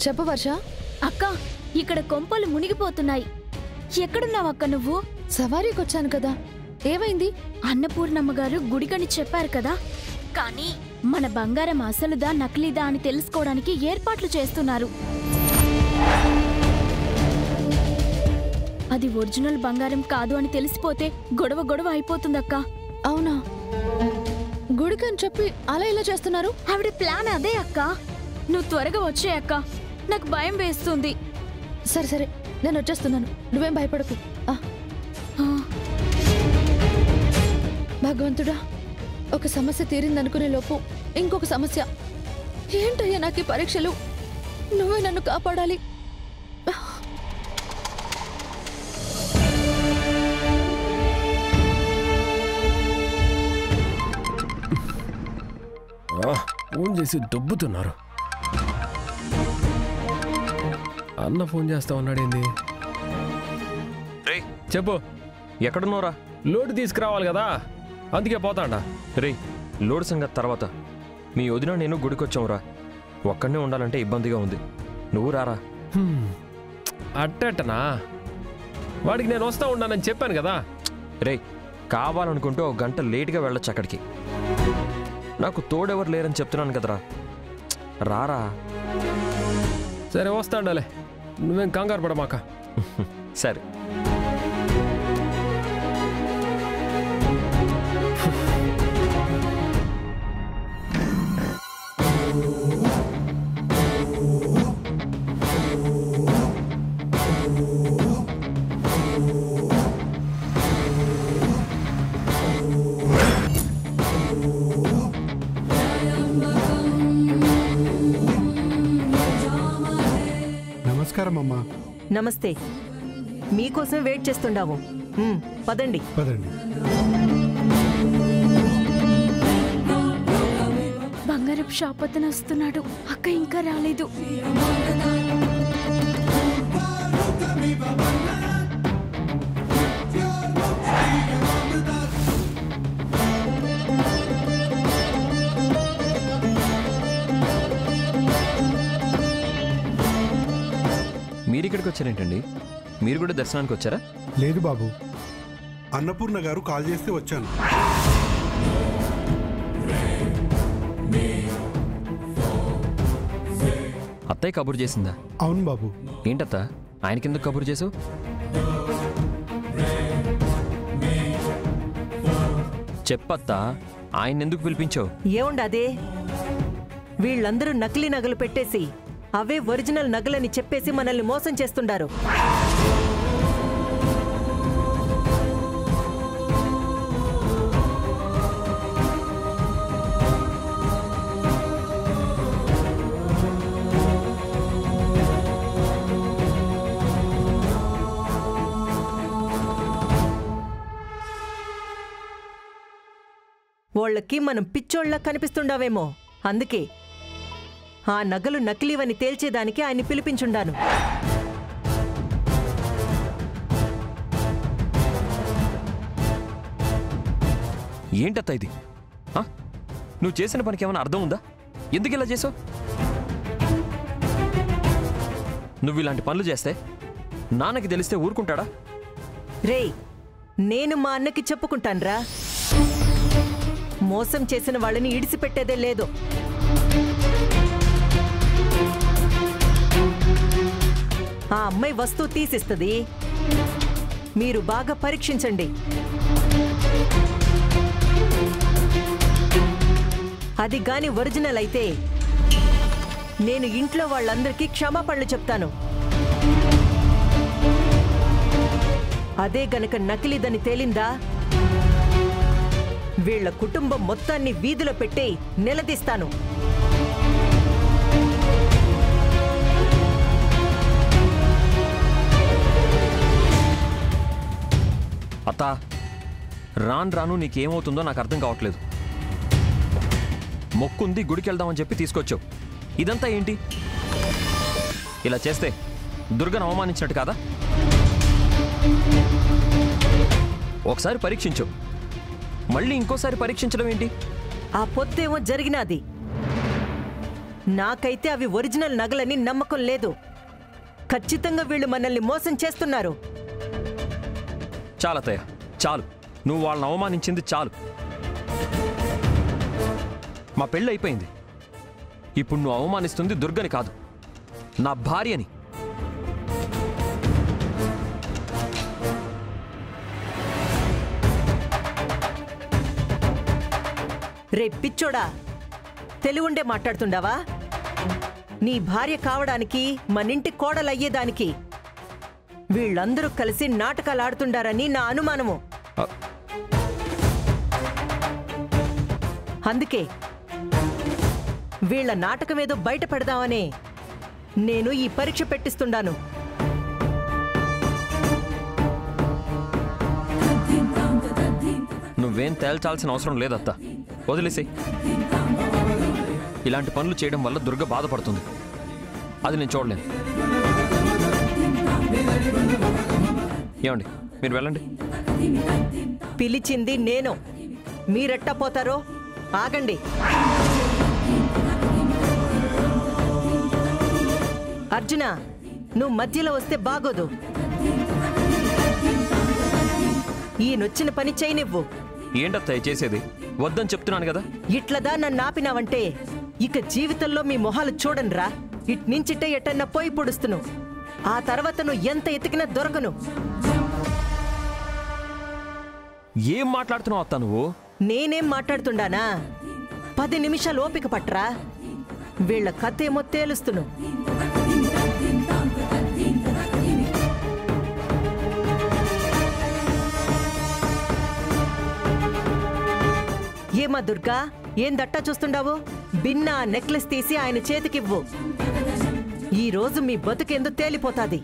చెప్పు వర్ష. అక్క, ఇక్కడ కొంపలు మునిగిపోతున్నాయి. ఎక్కడున్నావు అక్క నువ్వు? సవారీకి వచ్చాను కదా, ఏమైంది? అన్నపూర్ణమ్మ గారు గుడికని చెప్పారు కదా, కానీ మన బంగారం అసలుదా నకిలీదా అని తెలుసుకోవడానికి ఏర్పాట్లు చేస్తున్నారు. అది ఒరిజినల్ బంగారం కాదు అని తెలిసిపోతే గొడవ గొడవ అయిపోతుందక్క. అవునా? గుడికని చెప్పి అలా ఇలా చేస్తున్నారు? ఆవిడ ప్లాన్ అదే అక్క. నువ్వు త్వరగా వచ్చే అక్క, నాకు భయం వేస్తుంది. సరే సరే, నేను వచ్చేస్తున్నాను, నువ్వేం భయపడకు. భగవంతుడా, ఒక సమస్య తీరిందనుకునే లోపు ఇంకొక సమస్య. ఏంటయ్యా నాకు ఈ పరీక్షలు? నువ్వే నన్ను కాపాడాలి. ఫోన్ చేసి దొబ్బుతున్నారు. అన్న ఫోన్ చేస్తా ఉన్నాడేంది? రే చెప్పు. ఎక్కడున్నావురా? లోడ్ తీసుకురావాలి కదా, అందుకే పోతాడా. రే, లోడ్ సంగతి తర్వాత. మీ వదిన నేను గుడికొచ్చావురా. ఒక్కడనే ఉండాలంటే ఇబ్బందిగా ఉంది. నువ్వు రారా. అట్టనా? వాడికి నేను వస్తా ఉన్నానని చెప్పాను కదా. రే, కావాలనుకుంటూ ఒక గంట లేట్గా వెళ్ళొచ్చు అక్కడికి. నాకు తోడెవరు లేరని చెప్తున్నాను కదరా, రారా. సరే వస్తాండాలే, నువ్వేం కంగారు పడమాక. సరే. నమస్తే. మీకోసం వెయిట్ చేస్తుండాము. పదండి పదండి. బంగారపు షాప్ అతను వస్తున్నాడు. అక్క ఇంకా రాలేదు. మీరు ఇక్కడికి వచ్చారేంటండి? మీరు కూడా దర్శనానికి వచ్చారా? లేదు బాబు, అన్నపూర్ణ గారు కాల్ చేస్తే వచ్చాను. అత్తయ్య కబురు చేసిందా? అవును బాబు. ఏంటత్త, ఆయనకెందుకు కబురు చేసావు? చెప్పత్తా, ఆయన ఎందుకు పిలిపించావు? ఏముండదే, వీళ్ళందరూ నకిలీ నగలు పెట్టేసి అవే ఒరిజినల్ నగలని చెప్పేసి మనల్ని మోసం చేస్తుండారు. వాళ్ళకి మనం పిచ్చోళ్ళ కనిపిస్తుండావేమో, అందుకే ఆ నగలు నకిలీవని తేల్చేదానికి ఆయన్ని పిలిపించుండాను. ఏంటత్తా ఇది? నువ్వు చేసిన పనికి ఏమైనా అర్థం ఉందా? ఎందుకు ఇలా చేసావు? నువ్వు ఇలాంటి పనులు చేస్తే నాన్నకి తెలిస్తే ఊరుకుంటాడా? రే, నేను మా అన్నకి చెప్పుకుంటాన్రా. మోసం చేసిన వాళ్ళని ఇడిసిపెట్టేదే లేదు. ఆ అమ్మాయి వస్తువు తీసిస్తుంది, మీరు బాగా పరీక్షించండి. అది గాని ఒరిజినల్ అయితే నేను ఇంట్లో వాళ్ళందరికీ క్షమాపణలు చెప్తాను. అదే గనక నకిలీదని తేలిందా, వీళ్ల కుటుంబం మొత్తాన్ని వీధిలో పెట్టి నిలదీస్తాను. అత్తా, రాను రాను నీకేమవుతుందో నాకు అర్థం కావట్లేదు. మొక్కుంది, గుడికి వెళ్దామని చెప్పి తీసుకొచ్చావు. ఇదంతా ఏంటి? ఇలా చేస్తే దుర్గను అవమానించినట్టు కాదా? ఒకసారి పరీక్షించు, మళ్ళీ ఇంకోసారి పరీక్షించడం ఏంటి? ఆ పొత్తేమో జరిగినది, నాకైతే అవి ఒరిజినల్ నగలని నమ్మకం లేదు. ఖచ్చితంగా వీళ్ళు మనల్ని మోసం చేస్తున్నారు. చాలు అత్తయ్య, చాలు. నువ్వు వాళ్ళని అవమానించింది చాలు. మా పెళ్ళి అయిపోయింది. ఇప్పుడు నువ్వు అవమానిస్తుంది దుర్గని కాదు, నా భార్యని. రే పిచ్చోడా, తెలివుండే మాట్లాడుతుండావా? నీ భార్య కావడానికి, మనింటి కోడలయ్యేదానికి వీళ్ళందరూ కలిసి నాటకాలు ఆడుతుండారని నా అనుమానము. అందుకే వీళ్ళ నాటకమేదో బయట పెడదామనే నేను ఈ పరీక్ష పెట్టిస్తుండాను. నువ్వేం తేల్చాల్సిన అవసరం లేదత్తా, వదిలేసేయ్. ఇలాంటి పనులు చేయడం వల్ల దుర్గ బాధపడుతుంది. అది నేను చూడలేను. ఏమండి, మీరు వెళ్ళండి. పిలిచింది నేను, మీరెట్టా పోతారో ఆగండి. అర్జున, నువ్వు మధ్యలో వస్తే బాగోదు. ఈయనొచ్చిన పని చేయనివ్వు. ఏంటత్తయ్య చేసేది? వద్దని చెప్తున్నాను కదా. ఇట్లదా నన్ను ఆపినావంటే ఇక జీవితంలో మీ మొహాలు చూడనురా. ఇట్నుంచిట్టే ఎట్టన్నా పోయి పొడుస్తును. ఆ తర్వాత నువ్వు ఎంత ఎతికినా దొరకను. ఏం మాట్లాడుతున్నావు అత్త నువ్వు? నేనేం మాట్లాడుతుండానా? 10 నిమిషాలు ఓపిక పట్రా. వీళ్ళ కథేమో తేలుస్తును. ఏమా దుర్గా, ఏం దట్టా చూస్తుండావు? బిన్నా నెక్లెస్ తీసి ఆయన చేతికివ్వు. ఈ రోజు మీ బతుకెందు తేలిపోతాది.